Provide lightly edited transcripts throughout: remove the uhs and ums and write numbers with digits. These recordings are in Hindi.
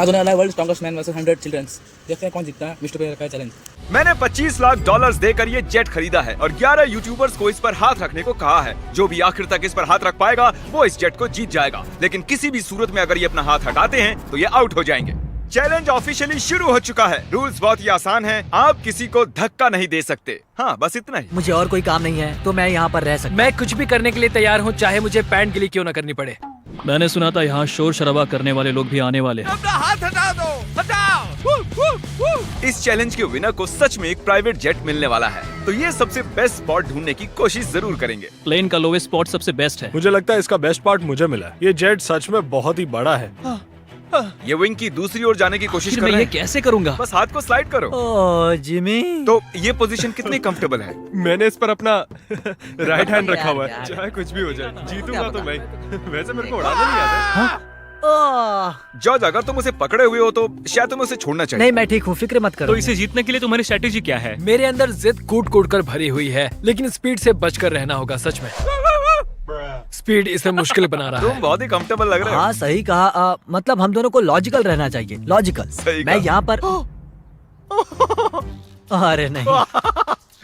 आज होने वाला है world strongest man versus 100 childrens. देखते हैं कौन जीतता है। मिस्टर पेयर का चैलेंज। मैंने $25 लाख देकर ये जेट खरीदा है और 11 यूट्यूबर्स को इस पर हाथ रखने को कहा है। जो भी आखिर तक इस पर हाथ रख पाएगा वो इस जेट को जीत जाएगा, लेकिन किसी भी सूरत में अगर ये अपना हाथ हटाते हैं तो ये आउट हो जाएंगे। चैलेंज ऑफिशियली शुरू हो चुका है। रूल्स बहुत ही आसान हैं। आप किसी को धक्का नहीं दे सकते। हाँ, बस इतना ही। मुझे और कोई काम नहीं है तो मैं यहाँ पर रह सकता। मैं कुछ भी करने के लिए तैयार हूँ, चाहे मुझे पैंट गिली क्यों न करनी पड़े। मैंने सुना था यहाँ शोर शराबा करने वाले लोग भी आने वाले हैं। अपना हाथ हटा दो, हटाओ। इस चैलेंज के विनर को सच में एक प्राइवेट जेट मिलने वाला है, तो ये सबसे बेस्ट स्पॉट ढूंढने की कोशिश जरूर करेंगे। प्लेन का लोवेस्ट स्पॉट सबसे बेस्ट है। मुझे लगता है इसका बेस्ट पार्ट मुझे मिला है। ये जेट सच में बहुत ही बड़ा है। ये विंग की दूसरी ओर जाने की कोशिश फिर कर मैं रहे ये हैं। कैसे करूँगा? बस हाथ को स्लाइड करो। ओह जिमी, तो ये पोजीशन कितनी कंफर्टेबल है? मैंने इस पर अपना राइट हैंड रखा हुआ है। यार। चाहे कुछ भी हो जाए, जीतूंगा तो मैं। वैसे मेरे को उड़ाना नहीं आता। ओह जॉर्ज, अगर तुम उसे पकड़े हुए हो तो शायद तुम्हें उसे छोड़ना चाहिए। नहीं, मैं ठीक हूँ, फिक्र मत करो। तो इसे जीतने के लिए तुम्हारी स्ट्रेटेजी क्या है? मेरे अंदर जिद कूट कूट कर भरी हुई है, लेकिन स्पीड से बचकर रहना होगा। सच में स्पीड इसे मुश्किल बना रहा तुम है। बहुत ही कंफर्टेबल लग रहे हो। हाँ सही कहा। मतलब हम दोनों को लॉजिकल रहना चाहिए। लॉजिकल। सही मैं कहा। यहाँ पर अरे नहीं,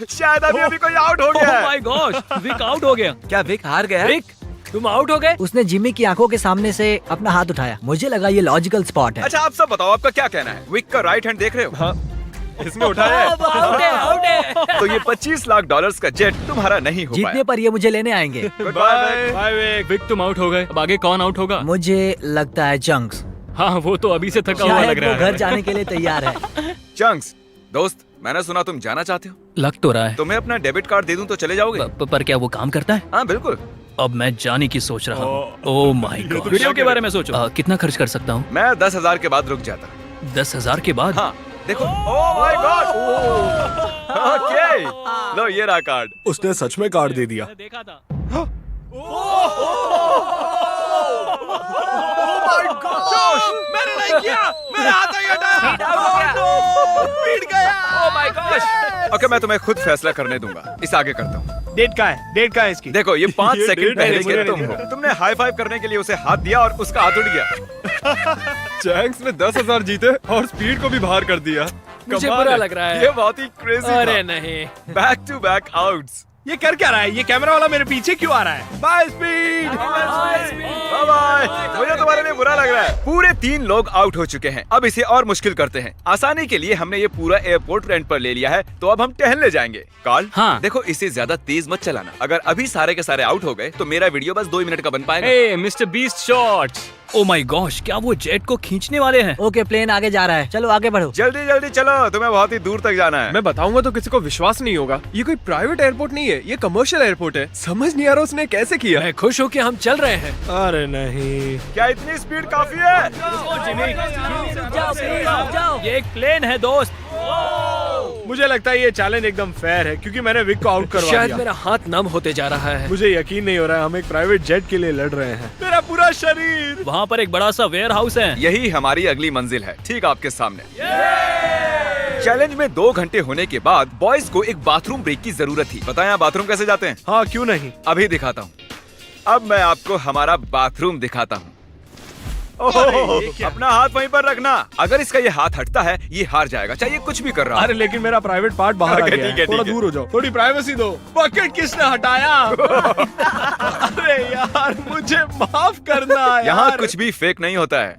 शायद अभी कोई आउट हो ओह गया है। माय गॉश, विक आउट हो गया। क्या विक हार गया? रिक, तुम आउट हो गए। उसने जिमी की आंखों के सामने से अपना हाथ उठाया। मुझे लगा ये लॉजिकल स्पॉट है। अच्छा, आप सब बताओ, आपका क्या कहना है? विक का राइट हैंड देख रहे हो? हाँ, इसने उठाया है। आउट है, आउट है। तो ये $25 लाख का जेट तुम्हारा नहीं हो जीतने पाया। पर ये मुझे लेने आएंगे। Bye bye Vic. विक तुम आउट हो गए। अब आगे कौन आउट होगा? मुझे लगता है चंक्स। हाँ, वो तो अभी से थका हुआ लग शायद वो रहा है। घर जाने के लिए तैयार है। चंक्स, दोस्त, मैंने सुना तुम जाना चाहते हो। लग तो रहा है। तुम्हें अपना डेबिट कार्ड दे दूं तो चले जाओगे? पर क्या वो काम करता है? हाँ बिल्कुल। अब मैं जाने की सोच रहा हूँ। Oh my God. वीडियो के बारे में सोचो। कितना खर्च कर सकता हूँ? मैं 10,000 के बाद रुक जाता। 10,000 के बाद? हाँ देखो। Oh my God. ओके, लो ये रहा कार्ड। उसने सच में कार्ड दे दिया। देखा था। मैंने नहीं किया, मेरा हाथ नहीं हटा। ओके, मैं तुम्हें खुद फैसला करने दूंगा। इस आगे करता हूँ। डेट का है? डेट का है इसकी? देखो, ये 5 ये सेकंड डेट पहले है, के मुझे तुम नहीं हो। पता। तुमने हाई फाइव करने के लिए उसे हाथ दिया और उसका हाथ उठ गया। चैंक्स ने 10,000 जीते और स्पीड को भी बाहर कर दिया। मुझे कमाल बुरा है। लग रहा है। ये बहुत ही क्रेजी अरे था। नहीं, बैक टू बैक आउट्स। ये कर क्या रहा है? ये कैमरा वाला मेरे पीछे क्यों आ रहा है? Bye Speed. Bye bye. मुझे तुम्हारे लिए बुरा लग रहा है। पूरे 3 लोग आउट हो चुके हैं। अब इसे और मुश्किल करते हैं। आसानी के लिए हमने ये पूरा एयरपोर्ट रेंट पर ले लिया है, तो अब हम टहलने जाएंगे। कार्ल, हाँ। देखो, इसे ज्यादा तेज मत चलाना। अगर अभी सारे के सारे आउट हो गए तो मेरा वीडियो बस 2 मिनट का बन पाएगा। Hey Mister Beast shorts. Oh my gosh, क्या वो जेट को खींचने वाले हैं? ओके, प्लेन आगे जा रहा है। चलो आगे बढ़ो। जल्दी जल्दी चलो, तुम्हें बहुत ही दूर तक जाना है। मैं बताऊंगा तो किसी को विश्वास नहीं होगा। ये कोई प्राइवेट एयरपोर्ट नहीं है, ये कमर्शियल एयरपोर्ट है। समझ नहीं आ रहा उसने कैसे किया। मैं खुश हूँ कि हम चल रहे हैं। अरे नहीं। क्या इतनी स्पीड काफी है? ये एक प्लेन है दोस्त। मुझे लगता है ये चैलेंज एकदम फेयर है क्योंकि मैंने विक को आउट करवा शायद दिया। मेरा हाथ नम होते जा रहा है। मुझे यकीन नहीं हो रहा है हम एक प्राइवेट जेट के लिए लड़ रहे हैं। मेरा पूरा शरीर। वहाँ पर एक बड़ा सा वेयर हाउस है। यही हमारी अगली मंजिल है, ठीक आपके सामने। चैलेंज में 2 घंटे होने के बाद बॉयज को एक बाथरूम ब्रेक की जरूरत थी। बताएं आप बाथरूम कैसे जाते हैं? हाँ, क्यों नहीं। अभी दिखाता हूँ। अब मैं आपको हमारा बाथरूम दिखाता हूँ। अपना हाथ वहीं पर रखना। अगर इसका ये हाथ हटता है ये हार जाएगा, चाहिए कुछ भी कर रहा अरे है। लेकिन मेरा प्राइवेट पार्ट बाहर आ ओके, गया ठीक है, थोड़ा ठीक है। दूर हो जाओ, थोड़ी प्राइवेसी दो। बकेट किसने हटाया? अरे यार, मुझे माफ करना यार। यहाँ कुछ भी फेक नहीं होता है।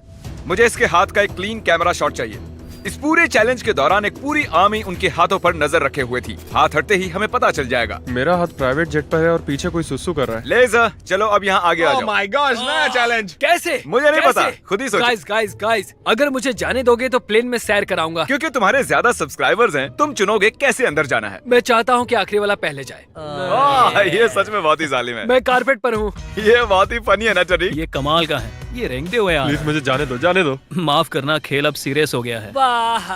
मुझे इसके हाथ का एक क्लीन कैमरा शॉट चाहिए। इस पूरे चैलेंज के दौरान एक पूरी आर्मी उनके हाथों पर नजर रखे हुए थी। हाथ हटते ही हमें पता चल जाएगा। मेरा हाथ प्राइवेट जेट पर है और पीछे कोई सुसु कर रहा है। लेज़र, चलो अब यहाँ आगे आ ओह जाओ। माय गॉड, नया चैलेंज। कैसे? मुझे नहीं पता, खुद ही सोचो। गाइस गाइस गाइस, अगर मुझे जाने दोगे तो प्लेन में सैर कराऊंगा। क्योंकि तुम्हारे ज्यादा सब्सक्राइबर्स हैं, तुम चुनोगे कैसे अंदर जाना है। मैं चाहता हूँ कि आखिरी वाला पहले जाए। ये सच में बहुत ही जालिम है। मैं कारपेट पर हूँ। ये बहुत ही फनी है ना टरी? ये कमाल का है। ये रेंगते हुए आ रहा प्लीज मुझे जाने दो, जाने दो। है। माफ करना, खेल अब सीरियस हो गया है। वाह,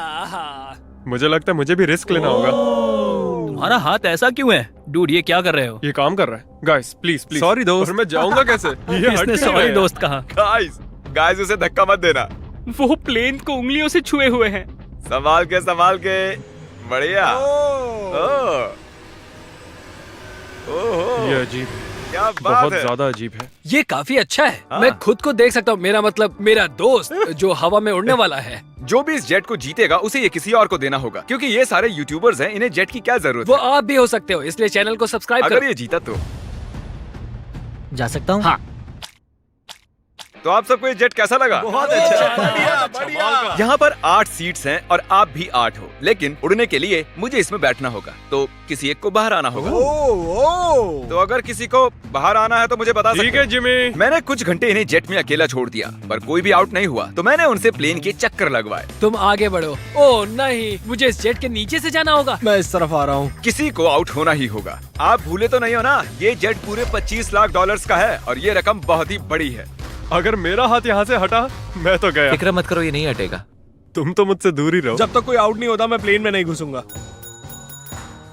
मुझे लगता है मुझे भी रिस्क लेना होगा। तुम्हारा हाथ ऐसा क्यों है? डूड, ये क्या कर रहे हो? ये काम कर रहा है। Guys please please. Sorry, दोस्त। और मैं जाऊंगा कैसे? ये हट इसने क्यों सॉरी रहा है? दोस्त कहा। गाइस उसे धक्का मत देना। वो प्लेन को उंगलियों से छुए हुए हैं। संभाल के। बढ़िया। ओह। ये अजीब है। क्या बात बहुत है। ज्यादा अजीब है। ये काफी अच्छा है। हाँ। मैं खुद को देख सकता हूँ, मेरा मतलब मेरा दोस्त जो हवा में उड़ने वाला है। जो भी इस जेट को जीतेगा उसे ये किसी और को देना होगा, क्योंकि ये सारे यूट्यूबर्स हैं, इन्हें जेट की क्या जरूरत वो है। आप भी हो सकते हो, इसलिए चैनल को सब्सक्राइब अगर करो। ये जीता तो जा सकता हूँ? हाँ। तो आप सबको ये जेट कैसा लगा? बहुत अच्छा, बढ़िया बढ़िया। यहाँ पर 8 सीट्स हैं और आप भी 8 हो, लेकिन उड़ने के लिए मुझे इसमें बैठना होगा, तो किसी एक को बाहर आना होगा। तो अगर किसी को बाहर आना है तो मुझे बता सकते ठीक है जिमी। मैंने कुछ घंटे इन्हें जेट में अकेला छोड़ दिया, पर कोई भी आउट नहीं हुआ, तो मैंने उनसे प्लेन के चक्कर लगवाए। तुम आगे बढ़ो। ओह नहीं, मुझे इस जेट के नीचे से जाना होगा। मैं इस तरफ आ रहा हूँ। किसी को आउट होना ही होगा। आप भूले तो नहीं हो ना, ये जेट पूरे 25 लाख डॉलर्स का है और ये रकम बहुत ही बड़ी है। अगर मेरा हाथ यहाँ से हटा मैं तो गया। फिक्र मत करो, ये नहीं हटेगा। तुम तो मुझसे दूर ही रहो। जब तक कोई आउट नहीं होता मैं प्लेन में नहीं घुसूंगा।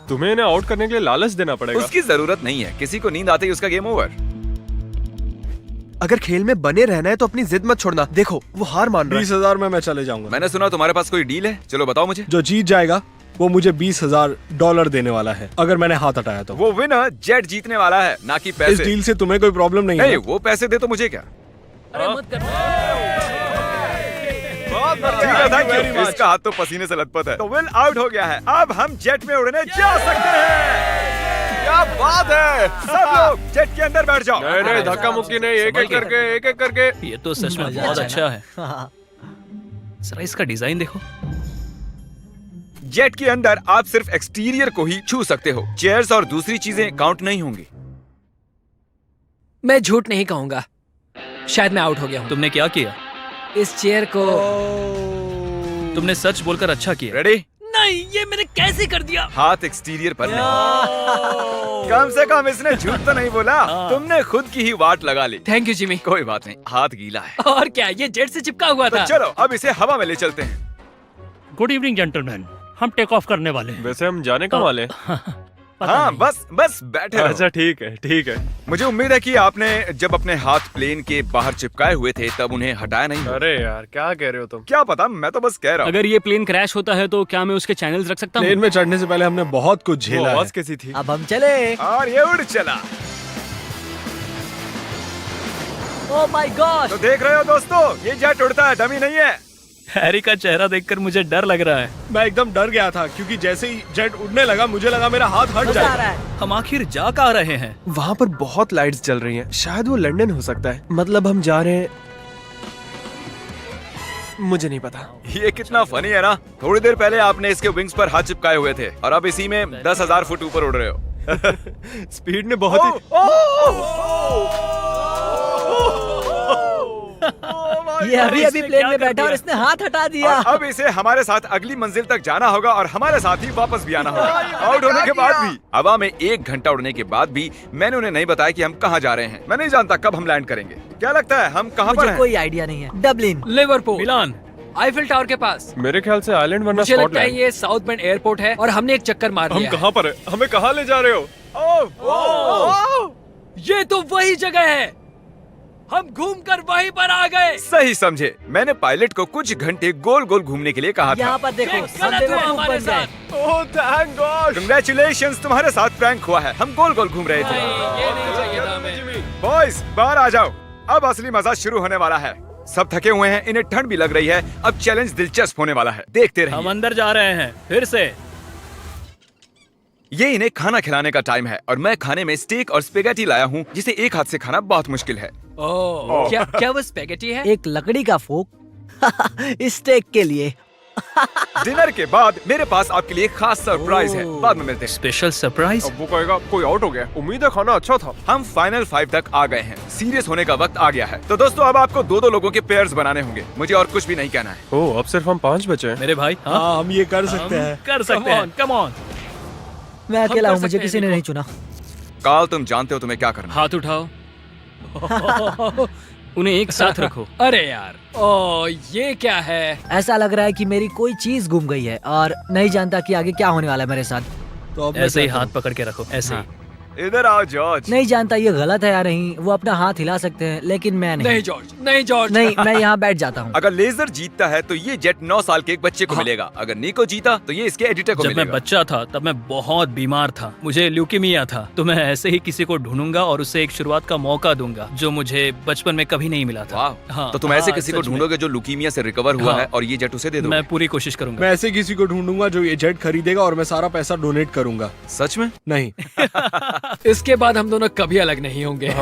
तुम्हें इन्हें आउट करने के लिए लालच देना पड़ेगा। उसकी जरूरत नहीं है, किसी को नींद आते ही उसका गेम ओवर। अगर खेल में बने रहना है तो अपनी जिद मत छोड़ना। देखो वो हार मान रहा है। 20,000 में मैं चले जाऊंगा। मैंने सुना तुम्हारे पास कोई डील है, चलो बताओ मुझे। जो जीत जाएगा वो मुझे $20,000 देने वाला है, अगर मैंने हाथ हटाया तो। वो विनर जेट जीतने वाला है, ना कि इस पैसे। डील से तुम्हें कोई प्रॉब्लम नहीं नहीं, है? वो पैसे दे तो मुझे क्या। अरे मत कर। ठीक है, thank you। इसका हाथ तो पसीने से लथपथ है। तो विल आउट हो गया है, अब हम जेट में उड़ने जा सकते हैं। क्या बात है, सब लोग जेट के अंदर बैठ जाओ। नहीं धक्का मुक्की नहीं, एक एक करके। ये तो सच में बहुत अच्छा है। जरा इसका डिजाइन देखो। जेट के अंदर आप सिर्फ एक्सटीरियर को ही छू सकते हो, चेयर्स और दूसरी चीजें काउंट नहीं होंगी। मैं झूठ नहीं कहूंगा, शायद मैं आउट हो गया हूँ। तुमने क्या किया? इस चेयर को तुमने सच बोलकर अच्छा किया। रेडी? नहीं, ये मैंने कैसे कर दिया? हाथ एक्सटीरियर पर नहीं। कम से कम इसने झूठ तो नहीं बोला, तुमने खुद की ही वाट लगा ली। Thank you Jimmy. कोई बात नहीं, हाथ गीला है। और क्या, ये जेट से चिपका हुआ तो था। चलो अब इसे हवा में ले चलते हैं। गुड इवनिंग जेंटलमैन, हम टेक ऑफ करने वाले हैं। वैसे हम जाने कब वाले? हाँ, बस बैठे रहो। अच्छा ठीक है ठीक है। मुझे उम्मीद है कि आपने जब अपने हाथ प्लेन के बाहर चिपकाए हुए थे तब उन्हें हटाया नहीं होगा। अरे यार क्या कह रहे हो तुम? क्या पता, मैं तो बस कह रहा हूँ। अगर ये प्लेन क्रैश होता है तो क्या मैं उसके चैनल्स रख सकता प्लेन हूँ? में चढ़ने से पहले हमने बहुत कुछ झेला। आवाज कैसी थी? अब हम चले। और ये उड़ चला। Oh my God. तो देख रहे हो दोस्तों, ये जेट उड़ता है, डमी नहीं है। हैरी का चेहरा देखकर मुझे डर लग रहा है। मैं एकदम डर गया था क्योंकि जैसे ही जेट उड़ने लगा मुझे लगा मेरा हाथ हट मजा आ रहा जाएगा। है। हम आखिर जा कहाँ रहे हैं? वहाँ पर बहुत लाइट्स जल रही हैं। शायद वो लंदन हो सकता है। मतलब हम जा रहे हैं, मुझे नहीं पता। ये कितना फनी है ना। थोड़ी देर पहले आपने इसके विंग्स पर हाथ चिपकाए हुए थे और अब इसी में 10,000 फुट ऊपर उड़ रहे हो। स्पीड ने बहुत ही ये अभी प्लेन में बैठा और इसने हाथ हटा दिया। और अब इसे हमारे साथ अगली मंजिल तक जाना होगा और हमारे साथ ही वापस भी आना होगा। आउट होने के बाद भी, हवा में 1 घंटा उड़ने के बाद भी मैंने उन्हें नहीं बताया कि हम कहाँ जा रहे हैं। मैं नहीं जानता कब हम लैंड करेंगे। क्या लगता है हम कहाँ पर मुझे हैं? कोई आइडिया नहीं है। डबलिन। लिवरपूल, मिलान। आईफिल टावर के पास। मेरे ख्याल से आइलैंड वरना मुझे लगता है स्कॉटलैंड। ये साउथ बेंड एयरपोर्ट है और हमने एक चक्कर मार हम लिया है। कहाँ पर है? हमें कहाँ ले जा रहे हो? ये तो वही जगह है, हम घूमकर वहीं पर आ गए। सही समझे। मैंने पायलट को कुछ घंटे गोल गोल घूमने के लिए कहा था। यहाँ पर देखो, ये हम गलत हुआ बेवकूफ हमारे बन गए। साथ। Oh thank God. कंग्रेचुलेशंस, तुम्हारे साथ प्रैंक हुआ है। हम गोल गोल घूम रहे थे। ये नहीं चाहिए था हमें। बॉयज बाहर आ जाओ, अब असली मजा शुरू होने वाला है। सब थके हुए हैं, इन्हें ठंड भी लग रही है। अब चैलेंज दिलचस्प होने वाला है, देखते रहिए। हम अंदर जा रहे हैं फिर से। ये इन्हें खाना खिलाने का टाइम है और मैं खाने में स्टेक और स्पेगेटी लाया हूँ, जिसे एक हाथ से खाना बहुत मुश्किल है। ओह, क्या वो स्पेगेटी है? एक लकड़ी का फोक स्टेक के लिए। डिनर के बाद मेरे पास आपके लिए खास सरप्राइज है, बाद में मिलते हैं। Special surprise. अब वो कहेगा कोई आउट हो गया। उम्मीद है खाना अच्छा था। हम फाइनल 5 तक आ गए हैं, सीरियस होने का वक्त आ गया है। तो दोस्तों अब आपको 2-2 लोगों के पेयर्स बनाने होंगे। मुझे और कुछ भी नहीं कहना है। ओह अब सिर्फ हम 5 बचे हैं। मेरे भाई, हाँ, हाँ हम ये कर सकते हैं। कर सकते हैं। Come on. मैं अकेला कर हूँ, मुझे सकते हैं, किसी ने देखो। नहीं चुना। काल, तुम जानते हो तुम्हें क्या करना है। हाथ उठाओ। उन्हें एक साथ रखो। अरे यार, ओ ये क्या है? ऐसा लग रहा है कि मेरी कोई चीज गुम गई है और नहीं जानता कि आगे क्या होने वाला है मेरे साथ। तो अब मैं ऐसे ही क्या हाथ पकड़ के रखो, ऐसे ही। इधर आओ जॉर्ज। नहीं जानता ये गलत है या नहीं, वो अपना हाथ हिला सकते हैं लेकिन मैं नहीं। नहीं जॉर्ज, नहीं जॉर्ज। नहीं, मैं यहाँ बैठ जाता हूँ। अगर लेजर जीतता है तो ये जेट 9 साल के एक बच्चे को मिलेगा। अगर निको जीता तो ये इसके एडिटर को जब मैं मिलेगा। बच्चा था तब मैं बहुत बीमार था, मुझे ल्यूकीमिया था। तो मैं ऐसे ही किसी को ढूंढूंगा और उसे एक शुरुआत का मौका दूंगा जो मुझे बचपन में कभी नहीं मिला था। वाह। हाँ, तो तुम ऐसे हाँ, किसी को सच में। ढूंढोगे जो लुकीमिया से रिकवर हुआ हाँ। है और ये जेट उसे दे दो। मैं पूरी कोशिश करूंगा। मैं ऐसे किसी को ढूंढूंगा जो ये जेट खरीदेगा और मैं सारा पैसा डोनेट करूंगा। सच में? नहीं। इसके बाद हम दोनों कभी अलग नहीं होंगे।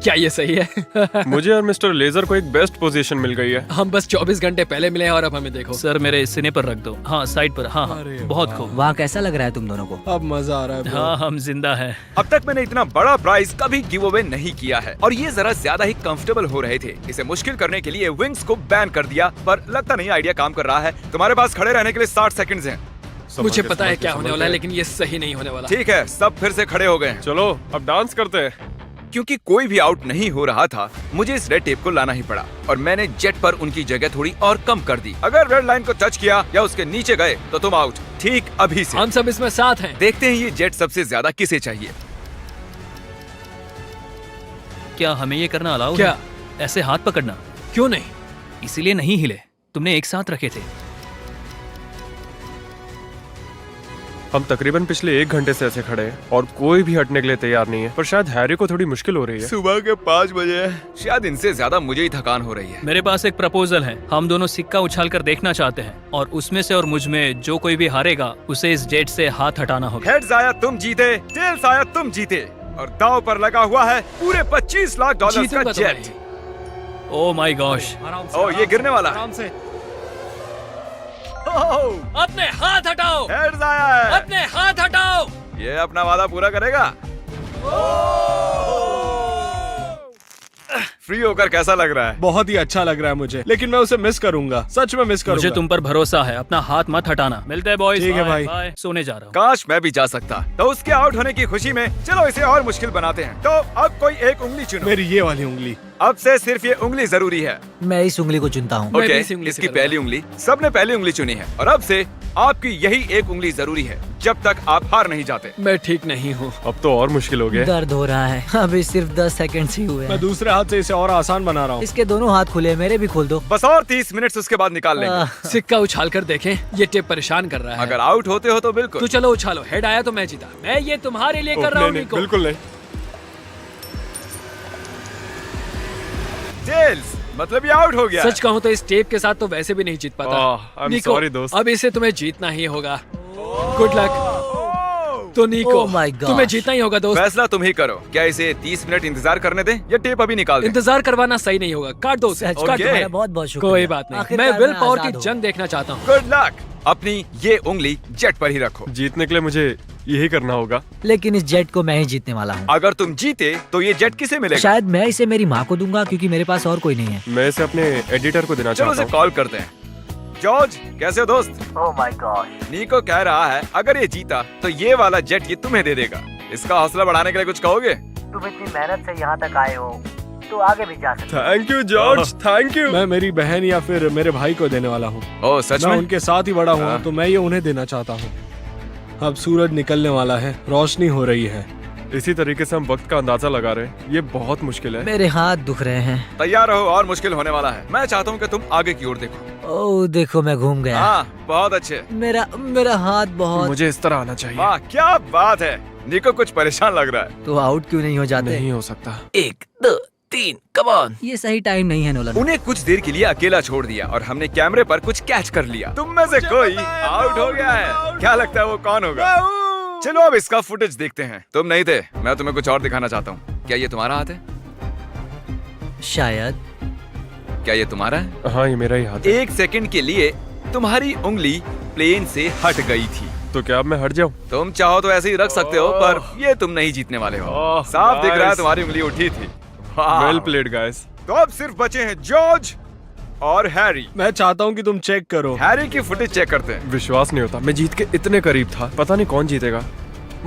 क्या ये सही है? मुझे और मिस्टर लेजर को एक बेस्ट पोजीशन मिल गई है। हम बस 24 घंटे पहले मिले हैं और अब हमें देखो। सर मेरे सीने पर रख दो। हाँ साइड पर। हाँ हाँ, बहुत खूब। वहाँ कैसा लग रहा है तुम दोनों को? अब मजा आ रहा है bro। हाँ हम जिंदा हैं। अब तक मैंने इतना बड़ा प्राइज कभी गिव अवे नहीं किया है और ये जरा ज्यादा ही कंफर्टेबल हो रहे थे। इसे मुश्किल करने के लिए विंग्स को बैन कर दिया, पर लगता नहीं आइडिया काम कर रहा है। तुम्हारे पास खड़े रहने के लिए 60 सेकंड्स हैं। मुझे पता है क्या होने वाला है, लेकिन ये सही नहीं होने वाला। ठीक है, सब फिर से खड़े हो गए हैं। चलो अब डांस करते हैं। क्योंकि कोई भी आउट नहीं हो रहा था, मुझे इस रेड टेप को लाना ही पड़ा और मैंने जेट पर उनकी जगह थोड़ी और कम कर दी। अगर रेड लाइन को टच किया या उसके नीचे गए तो तुम आउट। ठीक अभी से। हम सब इसमें साथ हैं। देखते हैं ये जेट सबसे ज्यादा किसे चाहिए। क्या हमें ये करना अलाउ क्या? है? ऐसे हाथ पकड़ना? क्यों नहीं? इसीलिए नहीं हिले, तुमने एक साथ रखे थे। हम तकरीबन पिछले 1 घंटे से ऐसे खड़े हैं और कोई भी हटने के लिए तैयार नहीं है, पर शायद हैरी को थोड़ी मुश्किल हो रही है। सुबह के 5 बजे है, शायद इनसे ज्यादा मुझे ही थकान हो रही है। मेरे पास एक प्रपोजल है। हम दोनों सिक्का उछाल कर देखना चाहते हैं और उसमें से और मुझ में जो कोई भी हारेगा उसे इस जेट से हाथ हटाना होगा। हेड्स आया तुम जीते, टेल्स आया तुम जीते और दांव पर लगा हुआ है पूरे $25 लाख का जीतूंगा तो jet. Oh my gosh. Oh ये गिरने वाला है। आराम से। अपने हाथ हटाओ, हेड्स आया है। अपने हाथ हटाओ। ये अपना वादा पूरा करेगा। फ्री होकर कैसा लग रहा है? बहुत ही अच्छा लग रहा है मुझे, लेकिन मैं उसे मिस करूंगा। सच में मिस करूंगा। मुझे तुम पर भरोसा है, अपना हाथ मत हटाना। मिलते हैं बॉयज। ठीक है भाई। बाय। सोने जा रहा हूँ। काश मैं भी जा सकता। तो उसके आउट होने की खुशी में चलो इसे और मुश्किल बनाते हैं। तो अब कोई एक उंगली चुनो। मेरी ये वाली उंगली। अब से सिर्फ ये उंगली जरूरी है। मैं इस उंगली को चुनता हूँ। मैं भी ओके, इसी उंगली से इसकी करूंगा। पहली उंगली। सबने पहली उंगली चुनी है और अब से आपकी यही एक उंगली जरूरी है जब तक आप हार नहीं जाते। मैं ठीक नहीं हूँ। अब तो और मुश्किल हो गया। दर्द हो रहा है। अभी सिर्फ 10 सेकंड ही हुए मैं हैं। दूसरे हाथ से इसे और आसान बना रहा हूँ। इसके दोनों हाथ खुले, मेरे भी खोल दो। बस और 30 मिनट उसके बाद निकाल लेंगे। आह, सिक्का उछाल कर देखें, ये टेप परेशान कर रहा है। अगर आउट होते हो तो बिल्कुल। तो चलो उछालो। हेड आया तो मैं जीता। मैं ये तुम्हारे लिए कर रहा हूँ नहीं, निको। बिल्कुल नहीं। टेल्स, मतलब ये आउट हो गया। सच कहूँ तो इस टेप के साथ तो वैसे भी नहीं जीत पाता। I'm निको, sorry, दोस्त। अब इसे तुम्हें जीतना ही होगा। Good luck. तो निको, Oh my God. तुम्हें जीतना ही होगा दोस्त। फैसला तुम ही करो। क्या इसे 30 मिनट इंतजार करने दें या टेप अभी निकाल दें? इंतजार करवाना सही नहीं होगा। काट दो उसे। सच Okay. का तुम्हारा बहुत बहुत शुक्रिया। कोई बात नहीं। आखिरकार मैं विल पावर आजाद की हूँ। जंग देखना चाहता हूँ। Good luck. अपनी ये उंगली जेट पर ही रखो। जीतने के लिए मुझे यही करना होगा। लेकिन इस जेट को मैं ही जीतने वाला हूँ। अगर तुम जीते तो ये जेट किसे मिलेगा? शायद मैं इसे मेरी माँ को दूंगा क्योंकि मेरे पास और कोई नहीं है। मैं इसे अपने एडिटर को देना चलो चाहता उसे हूँ। कॉल करते हैं। जॉर्ज, कैसे हो दोस्त? Oh my God. नीको कह रहा है अगर ये जीता तो ये वाला जेट ये तुम्हें दे देगा। इसका हौसला बढ़ाने के लिए कुछ कहोगे? तुम इतनी मेहनत से यहाँ तक आए हो तो आगे भी जा सकते thank you George, thank you. मैं मेरी बहन या फिर मेरे भाई को देने वाला हूँ। ओह सच मैं में? उनके साथ ही बड़ा हुआ हाँ। हूँ, तो मैं ये उन्हें देना चाहता हूँ। अब सूरज निकलने वाला है, रोशनी हो रही है। इसी तरीके से हम वक्त का अंदाजा लगा रहे हैं। ये बहुत मुश्किल है। मेरे हाथ दुख रहे हैं। तैयार रहो और मुश्किल होने वाला है। मैं चाहता हूँ कि तुम आगे की ओर देखो। ओह देखो मैं घूम गया। हाँ, बहुत अच्छे। मेरा हाथ बहुत। मुझे इस तरह आना चाहिए। वाह क्या बात है। निको कुछ परेशान लग रहा है। तो आउट क्यों नहीं हो जाते? नहीं हो सकता। 1 2 3 कम ऑन। ये सही टाइम नहीं है नोलन। उन्हें कुछ देर के लिए अकेला छोड़ दिया और हमने कैमरे पर कुछ कैच कर लिया। तुम में से कोई आउट हो गया है। क्या लगता है वो कौन होगा? चलो अब इसका फुटेज देखते हैं। तुम नहीं थे, मैं तुम्हें कुछ और दिखाना चाहता हूँ। क्या ये तुम्हारा हाथ है? शायद। क्या ये तुम्हारा है? हाँ ये मेरा ही हाथ है। 1 सेकंड के लिए तुम्हारी उंगली प्लेन से हट गई थी। तो क्या अब मैं हट जाऊँ? तुम चाहो तो ऐसे ही रख सकते हो, पर ये तुम नहीं जीतने वाले हो। ओह, साफ दिख रहा है guys. तुम्हारी उंगली उठी थी। वाह। Well played guys. तो अब सिर्फ बचे हैं जॉर्ज और हैरी। मैं चाहता हूँ कि तुम चेक करो। हैरी की फुटेज चेक करते हैं। विश्वास नहीं होता, मैं जीत के इतने करीब था। पता नहीं कौन जीतेगा।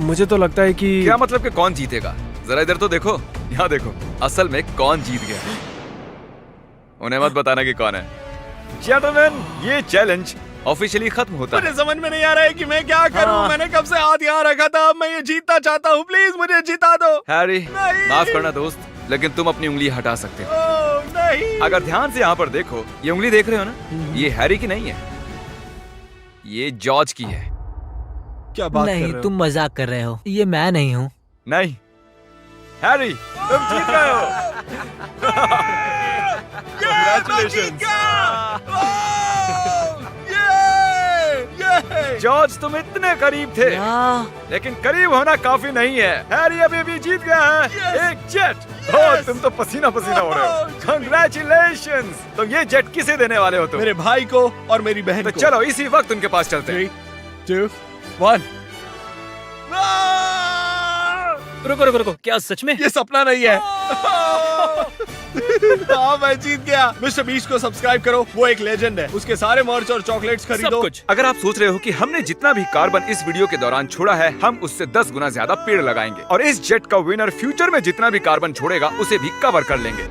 मुझे तो लगता है कि क्या मतलब कि कौन जीतेगा? जरा इधर तो देखो, यहाँ देखो। असल में कौन जीत गया? उन्हें मत बताना कि कौन है। जेंटलमैन, ये चैलेंज ऑफिशियली खत्म होता मुझे है। समझ में नहीं आ रहा है कि मैं क्या करूं। हाँ। मैंने कब से हाथ यहाँ रखा था, अब मैं ये जीतना चाहता हूँ। प्लीज मुझे जिता दो। हैरी, नहीं। माफ करना दोस्त, लेकिन तुम अपनी उंगली हटा सकते हो। ओह, नहीं। अगर ध्यान से यहाँ पर देखो, ये उंगली देख रहे हो ना, ये हैरी की नहीं है, ये जॉर्ज की है। क्या बात कर नहीं, रहे हो? तुम मजाक कर रहे हो। ये मैं नहीं हूँ। नहीं हैरी, तुम जीत गए हो। जॉर्ज, तुम इतने करीब थे, लेकिन करीब होना काफी नहीं है। हैरी अभी भी जीत गया है एक जेट। ओह, तुम तो पसीना पसीना हो रहे हो। कंग्रेचुलेशंस। तो ये जेट किसे देने वाले हो तुम? मेरे भाई को और मेरी बहन तो को। चलो इसी वक्त उनके पास चलते हैं। 3, 2, 1। रुको रुको रुको, क्या सच में? ये सपना नहीं है। हाँ, मैं जीत गया। मिस्टर बीस्ट को सब्सक्राइब करो, वो एक लेजेंड है। उसके सारे मर्च और चॉकलेट्स खरीदो। सब कुछ। अगर आप सोच रहे हो कि हमने जितना भी कार्बन इस वीडियो के दौरान छोड़ा है, हम उससे 10 गुना ज्यादा पेड़ लगाएंगे और इस जेट का विनर फ्यूचर में जितना भी कार्बन छोड़ेगा उसे भी कवर कर लेंगे।